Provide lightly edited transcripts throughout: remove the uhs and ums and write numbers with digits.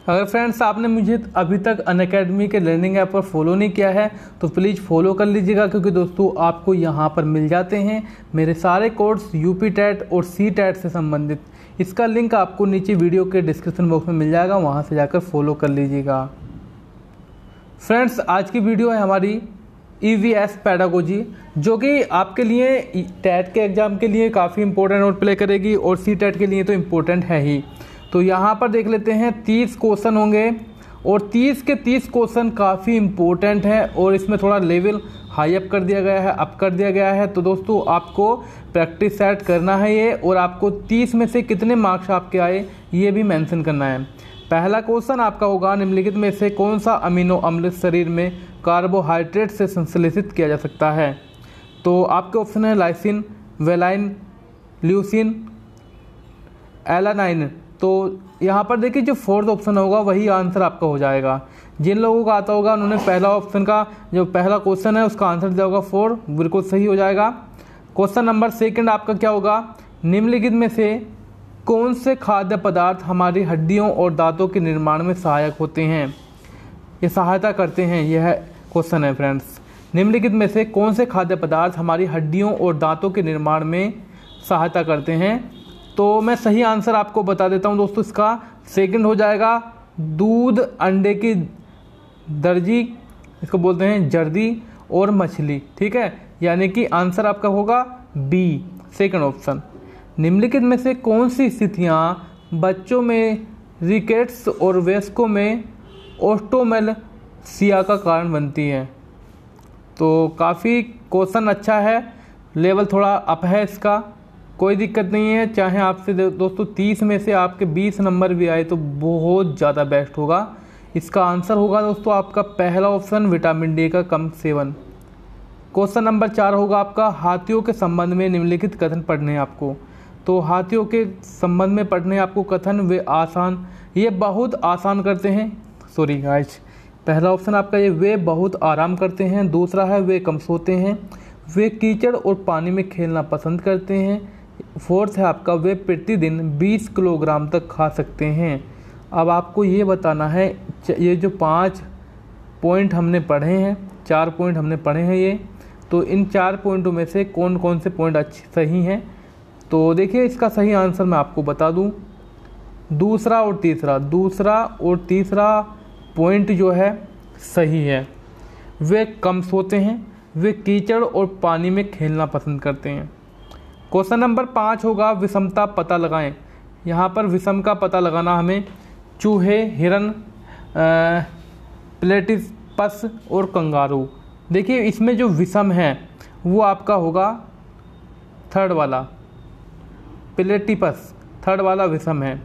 अगर फ्रेंड्स आपने मुझे अभी तक अनअकैडमी के लर्निंग ऐप पर फॉलो नहीं किया है तो प्लीज़ फॉलो कर लीजिएगा, क्योंकि दोस्तों आपको यहाँ पर मिल जाते हैं मेरे सारे कोर्स यूपी टेट और सी टेट से संबंधित। इसका लिंक आपको नीचे वीडियो के डिस्क्रिप्शन बॉक्स में मिल जाएगा, वहाँ से जाकर फॉलो कर लीजिएगा। फ्रेंड्स आज की वीडियो है हमारी EVS पेडागोजी, जो कि आपके लिए टेट के एग्ज़ाम के लिए काफ़ी इंपॉर्टेंट रोल प्ले करेगी और सी टेट के लिए तो इम्पोर्टेंट है ही। तो यहाँ पर देख लेते हैं 30 क्वेश्चन होंगे और 30 के 30 क्वेश्चन काफ़ी इम्पोर्टेंट हैं और इसमें थोड़ा लेवल हाई अप कर दिया गया है, अप कर दिया गया है। तो दोस्तों आपको प्रैक्टिस सेट करना है ये, और आपको 30 में से कितने मार्क्स आपके आए ये भी मेंशन करना है। पहला क्वेश्चन आपका होगा, निम्नलिखित में से कौन सा अमीनो अम्ल शरीर में कार्बोहाइड्रेट से संश्लेषित किया जा सकता है? तो आपके ऑप्शन है लाइसिन, वेलाइन, ल्यूसिन, एलानाइन। तो यहाँ पर देखिए जो फोर्थ ऑप्शन होगा वही आंसर आपका हो जाएगा। जिन लोगों का आता होगा उन्होंने पहला ऑप्शन का जो पहला क्वेश्चन है उसका आंसर दिया होगा 4, बिल्कुल सही हो जाएगा। क्वेश्चन नंबर सेकंड आपका क्या होगा, निम्नलिखित में से कौन से खाद्य पदार्थ हमारी हड्डियों और दांतों के निर्माण में सहायक होते हैं, ये सहायता करते हैं? यह क्वेश्चन है फ्रेंड्स। निम्नलिखित में से कौन से खाद्य पदार्थ हमारी हड्डियों और दांतों के निर्माण में सहायता करते हैं? तो मैं सही आंसर आपको बता देता हूं दोस्तों, इसका सेकंड हो जाएगा दूध, अंडे की दर्जी, इसको बोलते हैं जर्दी, और मछली। ठीक है, यानी कि आंसर आपका होगा बी, सेकंड ऑप्शन। निम्नलिखित में से कौन सी स्थितियां बच्चों में रिकेट्स और वयस्कों में ओस्टोमेलसिया का कारण बनती है? तो काफ़ी क्वेश्चन अच्छा है, लेवल थोड़ा अप है इसका, कोई दिक्कत नहीं है। चाहे आपसे दोस्तों 30 में से आपके 20 नंबर भी आए तो बहुत ज़्यादा बेस्ट होगा। इसका आंसर होगा दोस्तों आपका पहला ऑप्शन, विटामिन डी का कम सेवन। क्वेश्चन नंबर 4 होगा आपका, हाथियों के संबंध में निम्नलिखित कथन पढ़ने हैं आपको। तो हाथियों के संबंध में पढ़ने आपको कथन, वे आसान, ये बहुत आसान करते हैं, सॉरी गाइस, पहला ऑप्शन आपका ये, वे बहुत आराम करते हैं। दूसरा है वे कम सोते हैं। वे कीचड़ और पानी में खेलना पसंद करते हैं। फोर्थ है आपका, वे प्रतिदिन 20 किलोग्राम तक खा सकते हैं। अब आपको ये बताना है, ये जो 5 पॉइंट हमने पढ़े हैं, 4 पॉइंट हमने पढ़े हैं ये, तो इन 4 पॉइंटों में से कौन कौन से पॉइंट अच्छे सही हैं? तो देखिए इसका सही आंसर मैं आपको बता दूं, दूसरा और तीसरा पॉइंट जो है सही है। वे कम सोते हैं, वे कीचड़ और पानी में खेलना पसंद करते हैं। क्वेश्चन नंबर 5 होगा, विषमता पता लगाएं। यहाँ पर विषम का पता लगाना हमें चूहे, हिरन, प्लेटिपस और कंगारू। देखिए इसमें जो विषम है वो आपका होगा थर्ड वाला, प्लेटिपस, थर्ड वाला विषम है।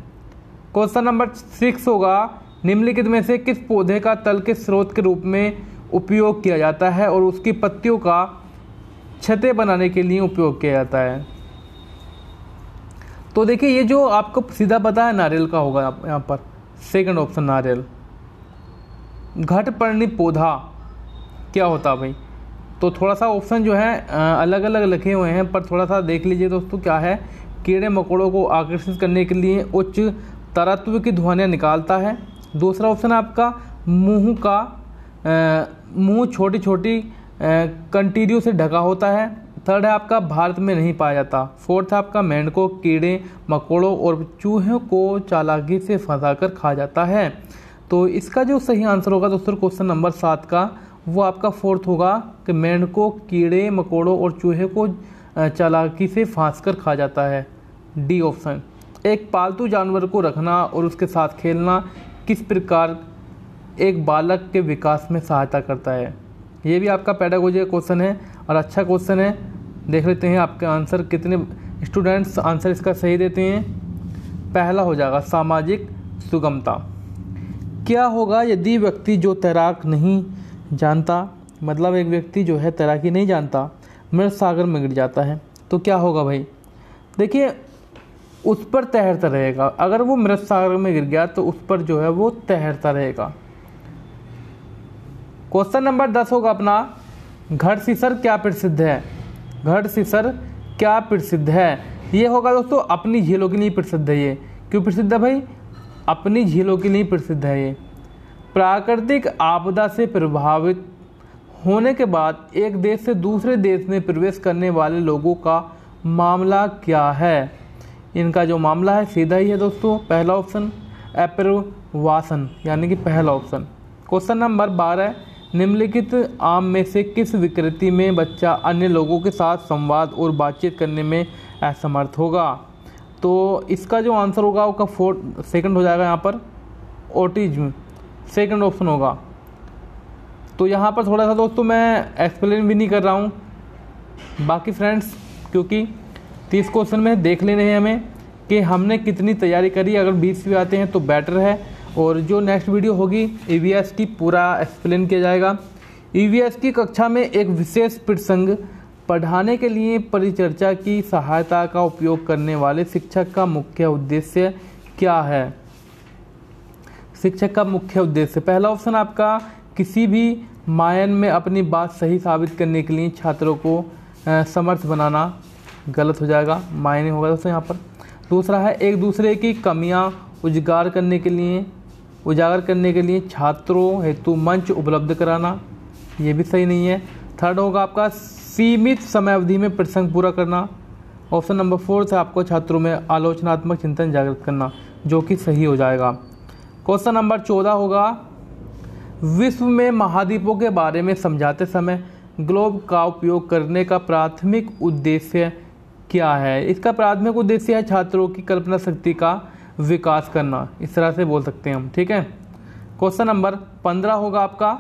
क्वेश्चन नंबर 6 होगा, निम्नलिखित में से किस पौधे का तल के स्रोत के रूप में उपयोग किया जाता है और उसकी पत्तियों का छत्ते बनाने के लिए उपयोग किया जाता है? तो देखिए ये जो आपको सीधा पता है नारियल का होगा यहाँ पर, सेकंड ऑप्शन नारियल। घटपर्णी पौधा क्या होता है भाई? तो थोड़ा सा ऑप्शन जो है अलग अलग लिखे हुए हैं, पर थोड़ा सा देख लीजिए दोस्तों क्या है। कीड़े मकोड़ों को आकर्षित करने के लिए उच्च तरत्व की ध्वनियाँ निकालता है। दूसरा ऑप्शन आपका मुंह छोटी छोटी कंटीरियों से ढका होता है। थर्ड है आपका भारत में नहीं पाया जाता। फोर्थ है आपका मेंढकों, कीड़े मकोड़ों और चूहों को चालाकी से फंसाकर खा जाता है। तो इसका जो सही आंसर होगा दोस्तों क्वेश्चन नंबर 7 का, वो आपका फोर्थ होगा कि मेंढकों, कीड़े मकोड़ों और चूहे को चालाकी से फांस कर खा जाता है, डी ऑप्शन। एक पालतू जानवर को रखना और उसके साथ खेलना किस प्रकार एक बालक के विकास में सहायता करता है? ये भी आपका पेडागोजी का क्वेश्चन है और अच्छा क्वेश्चन है। देख लेते हैं आपके आंसर, कितने स्टूडेंट्स आंसर इसका सही देते हैं। पहला हो जाएगा सामाजिक सुगमता। क्या होगा यदि व्यक्ति जो तैराक नहीं जानता, मतलब एक व्यक्ति जो है तैराकी नहीं जानता, मृत सागर में गिर जाता है, तो क्या होगा भाई? देखिए उस पर तैरता रहेगा, अगर वो मृत सागर में गिर गया तो उस पर जो है वो तैरता रहेगा। क्वेश्चन नंबर 10 होगा अपना, घड़सीसर क्या प्रसिद्ध है? घड़सीसर क्या प्रसिद्ध है? ये होगा दोस्तों अपनी झीलों के लिए प्रसिद्ध है। ये क्यों प्रसिद्ध है भाई? अपनी झीलों के लिए प्रसिद्ध है। ये प्राकृतिक आपदा से प्रभावित होने के बाद एक देश से दूसरे देश में प्रवेश करने वाले लोगों का मामला क्या है? इनका जो मामला है सीधा ही है दोस्तों, पहला ऑप्शन अप्रवासन, यानी कि पहला ऑप्शन। क्वेश्चन नंबर 12, निम्नलिखित आम में से किस विकृति में बच्चा अन्य लोगों के साथ संवाद और बातचीत करने में असमर्थ होगा? तो इसका जो आंसर होगा वो सेकंड हो जाएगा, यहाँ पर ऑटिज्म, सेकंड ऑप्शन होगा। तो यहाँ पर थोड़ा सा दोस्तों मैं एक्सप्लेन भी नहीं कर रहा हूँ, बाकी फ्रेंड्स क्योंकि 30 क्वेश्चन में देख लेने हैं हमें कि हमने कितनी तैयारी करी। अगर 20 भी आते हैं तो बेटर है। और जो नेक्स्ट वीडियो होगी ईवीएस की पूरा एक्सप्लेन किया जाएगा। ईवीएस की कक्षा में एक विशेष प्रसंग पढ़ाने के लिए परिचर्चा की सहायता का उपयोग करने वाले शिक्षक का मुख्य उद्देश्य क्या है? शिक्षक का मुख्य उद्देश्य, पहला ऑप्शन आपका किसी भी मायन में अपनी बात सही साबित करने के लिए छात्रों को समर्थ बनाना, गलत हो जाएगा, मायने होगा दोस्तों यहाँ पर। दूसरा है एक दूसरे की कमियां उजागर करने के लिए छात्रों हेतु मंच उपलब्ध कराना, ये भी सही नहीं है। थर्ड होगा आपका सीमित समय अवधि में प्रसंग पूरा करना। ऑप्शन नंबर 4 से आपको छात्रों में आलोचनात्मक चिंतन जागृत करना, जो कि सही हो जाएगा। क्वेश्चन नंबर 14 होगा विश्व में महाद्वीपों के बारे में समझाते समय ग्लोब का उपयोग करने का प्राथमिक उद्देश्य क्या है? इसका प्राथमिक उद्देश्य है छात्रों की कल्पना शक्ति का विकास करना, इस तरह से बोल सकते हैं हम, ठीक है। क्वेश्चन नंबर 15 होगा आपका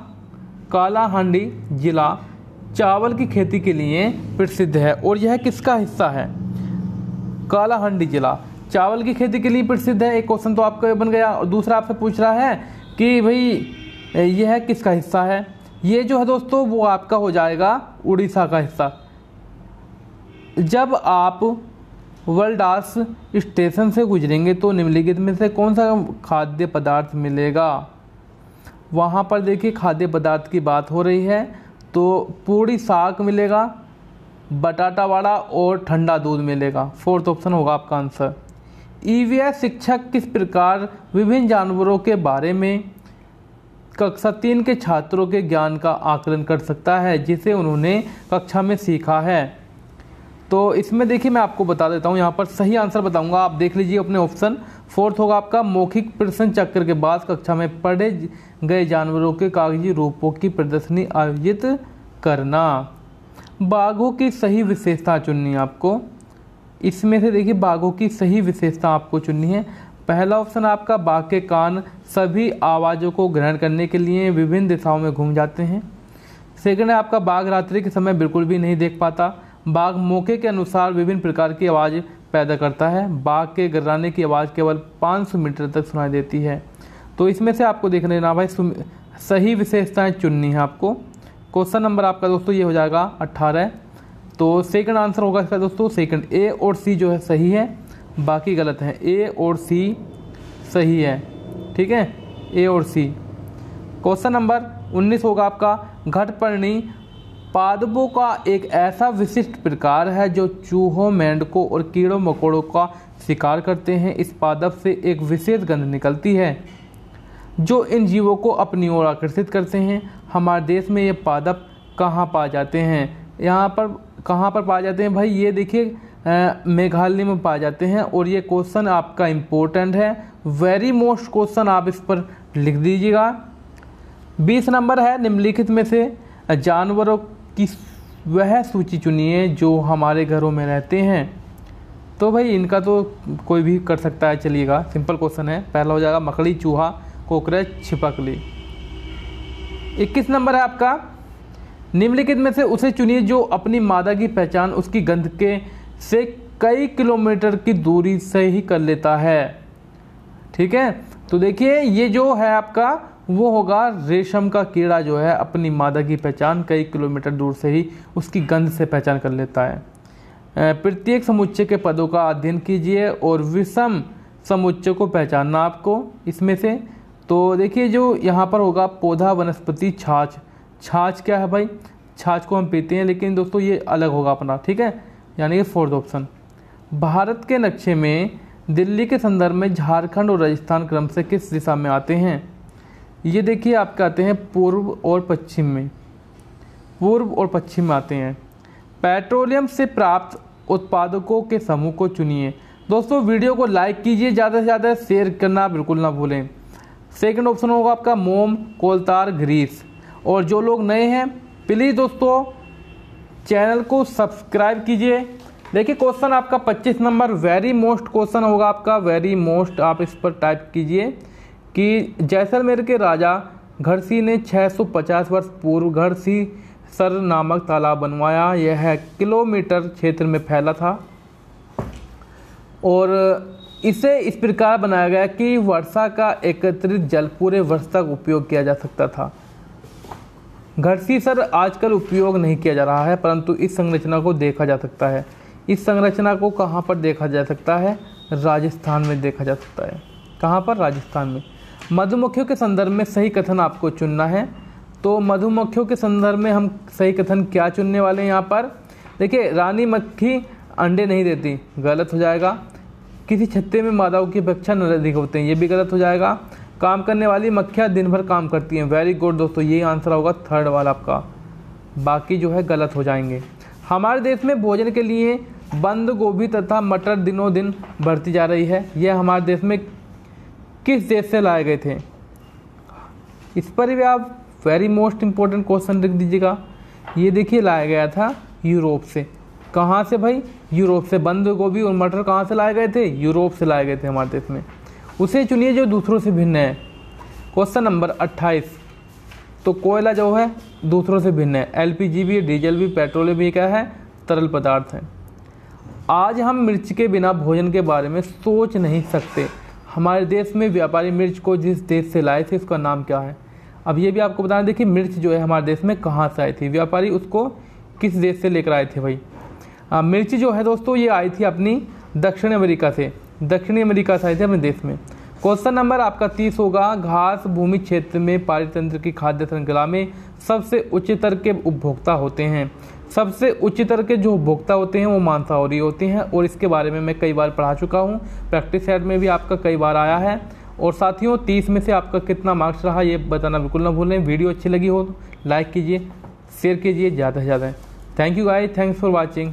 कालाहांडी जिला चावल की खेती के लिए प्रसिद्ध है और यह किसका हिस्सा है? कालाहांडी जिला चावल की खेती के लिए प्रसिद्ध है, एक क्वेश्चन तो आपका बन गया। और दूसरा आपसे पूछ रहा है कि भाई यह किसका हिस्सा है? ये जो है दोस्तों वो आपका हो जाएगा उड़ीसा का हिस्सा। जब आप वर्ल्डास स्टेशन से गुजरेंगे तो निम्नलिखित में से कौन सा खाद्य पदार्थ मिलेगा? वहाँ पर देखिए खाद्य पदार्थ की बात हो रही है तो पूरी साग मिलेगा, बटाटा वड़ा और ठंडा दूध मिलेगा, फोर्थ ऑप्शन होगा आपका आंसर। ईवीएस शिक्षक किस प्रकार विभिन्न जानवरों के बारे में कक्षा 3 के छात्रों के ज्ञान का आकलन कर सकता है जिसे उन्होंने कक्षा में सीखा है? तो इसमें देखिए मैं आपको बता देता हूँ, यहाँ पर सही आंसर बताऊंगा, आप देख लीजिए अपने ऑप्शन। फोर्थ होगा आपका मौखिक प्रश्न चक्र के बाद कक्षा में पढ़े गए जानवरों के कागजी रूपों की प्रदर्शनी आयोजित करना। बाघों की सही विशेषता चुननी है आपको, इसमें से देखिए बाघों की सही विशेषता आपको चुननी है। पहला ऑप्शन आपका बाघ के कान सभी आवाज़ों को ग्रहण करने के लिए विभिन्न दिशाओं में घूम जाते हैं। सेकंड है आपका बाघ रात्रि के समय बिल्कुल भी नहीं देख पाता। बाघ मौके के अनुसार विभिन्न प्रकार की आवाज़ पैदा करता है। बाघ के गर्राने की आवाज़ केवल 500 मीटर तक सुनाई देती है। तो इसमें से आपको देख लेना भाई सही विशेषताएं चुननी है आपको। क्वेश्चन नंबर आपका दोस्तों ये हो जाएगा 18। तो सेकंड आंसर होगा इसका दोस्तों सेकंड, ए और सी जो है सही है, बाकी गलत है। ए और सी सही है, ठीक है, ए और सी। क्वेश्चन नंबर 19 होगा आपका घटपर्णी पादपों का एक ऐसा विशिष्ट प्रकार है जो चूहों, मेंढकों और कीड़ों मकोड़ों का शिकार करते हैं। इस पादप से एक विशेष गंध निकलती है जो इन जीवों को अपनी ओर आकर्षित करते हैं। हमारे देश में ये पादप कहाँ पाए जाते हैं? यहाँ पर कहाँ पर पाए जाते हैं भाई? ये देखिए मेघालय में पाए जाते हैं। और ये क्वेश्चन आपका इम्पोर्टेंट है, वेरी मोस्ट क्वेश्चन आप इस पर लिख दीजिएगा। 20 नंबर है निम्नलिखित में से जानवरों की वह सूची चुनिए जो हमारे घरों में रहते हैं। तो भाई इनका तो कोई भी कर सकता है, चलिएगा, सिंपल क्वेश्चन है। पहला हो जाएगा मकड़ी, चूहा, कोकरेच, छिपकली। 21 नंबर है आपका निम्नलिखित में से उसे चुनिए जो अपनी मादा की पहचान उसकी गंध के से कई किलोमीटर की दूरी से ही कर लेता है, ठीक है। तो देखिए ये जो है आपका वो होगा रेशम का कीड़ा, जो है अपनी मादा की पहचान कई किलोमीटर दूर से ही उसकी गंध से पहचान कर लेता है। प्रत्येक समुच्चय के पदों का अध्ययन कीजिए और विषम समुच्चय को पहचानना आपको इसमें से। तो देखिए जो यहाँ पर होगा पौधा, वनस्पति, छाछ। छाछ क्या है भाई? छाछ को हम पीते हैं, लेकिन दोस्तों ये अलग होगा अपना, ठीक है, यानी कि फोर्थ ऑप्शन। भारत के नक्शे में दिल्ली के संदर्भ में झारखंड और राजस्थान क्रम से किस दिशा में आते हैं? ये देखिए आपके आते हैं पूर्व और पश्चिम में, पूर्व और पश्चिम में आते हैं। पेट्रोलियम से प्राप्त उत्पादकों के समूह को चुनिए। दोस्तों वीडियो को लाइक कीजिए, ज़्यादा से ज़्यादा शेयर करना बिल्कुल ना भूलें। सेकंड ऑप्शन होगा आपका मोम, कोलतार, ग्रीस। और जो लोग नए हैं प्लीज़ दोस्तों चैनल को सब्सक्राइब कीजिए। देखिए क्वेश्चन आपका 25 नंबर वेरी मोस्ट क्वेश्चन होगा आपका, वेरी मोस्ट। आप इस पर टाइप कीजिए कि जैसलमेर के राजा घरसी ने 650 वर्ष पूर्व घरसी सर नामक तालाब बनवाया। यह किलोमीटर क्षेत्र में फैला था और इसे इस प्रकार बनाया गया कि वर्षा का एकत्रित जल पूरे वर्ष तक उपयोग किया जा सकता था। घरसी सर आजकल उपयोग नहीं किया जा रहा है, परंतु इस संरचना को देखा जा सकता है। इस संरचना को कहाँ पर देखा जा सकता है? राजस्थान में देखा जा सकता है। कहाँ पर? राजस्थान में। मधुमक्खियों के संदर्भ में सही कथन आपको चुनना है। तो मधुमक्खियों के संदर्भ में हम सही कथन क्या चुनने वाले हैं यहाँ पर? देखिए रानी मक्खी अंडे नहीं देती, गलत हो जाएगा। किसी छत्ते में मादाओं की अपेक्षा नर अधिक होते हैं, ये भी गलत हो जाएगा। काम करने वाली मक्खियाँ दिन भर काम करती हैं, वेरी गुड दोस्तों, ये आंसर होगा थर्ड वाला आपका। बाकी जो है गलत हो जाएंगे। हमारे देश में भोजन के लिए बंद गोभी तथा मटर दिनों दिन बढ़ती जा रही है। यह हमारे देश में किस देश से लाए गए थे? इस पर भी आप वेरी मोस्ट इम्पोर्टेंट क्वेश्चन लिख दीजिएगा। ये देखिए लाया गया था यूरोप से। कहाँ से भाई? यूरोप से। बंद गोभी और मटर कहाँ से लाए गए थे? यूरोप से लाए गए थे हमारे देश में। उसे चुनिए जो दूसरों से भिन्न है। Question number 28। तो कोयला जो है दूसरों से भिन्न है। एलपीजी भी, डीजल भी, पेट्रोल भी क्या है? तरल पदार्थ है। आज हम मिर्च के बिना भोजन के बारे में सोच नहीं सकते। हमारे देश में व्यापारी मिर्च को जिस देश से लाए थे उसका नाम क्या है? अब ये भी आपको बताना, देखिए मिर्च जो है हमारे देश में कहाँ से आई थी, व्यापारी उसको किस देश से लेकर आए थे भाई? मिर्च जो है दोस्तों ये आई थी अपनी दक्षिण अमेरिका से, दक्षिणी अमेरिका से आई थी अपने देश में। क्वेश्चन नंबर आपका 30 होगा। घास भूमि क्षेत्र में पारितंत्र की खाद्य श्रृंखला में सबसे उच्च स्तर के उपभोक्ता होते हैं। सबसे उच्च स्तर के जो उपभोक्ता होते हैं वो मांसाहारी होते हैं और इसके बारे में मैं कई बार पढ़ा चुका हूँ, प्रैक्टिस सेट में भी आपका कई बार आया है। और साथियों 30 में से आपका कितना मार्क्स रहा ये बताना बिल्कुल ना भूलें। वीडियो अच्छी लगी हो तो लाइक कीजिए, शेयर कीजिए ज़्यादा से ज़्यादा। Thank you guys, thanks for watching.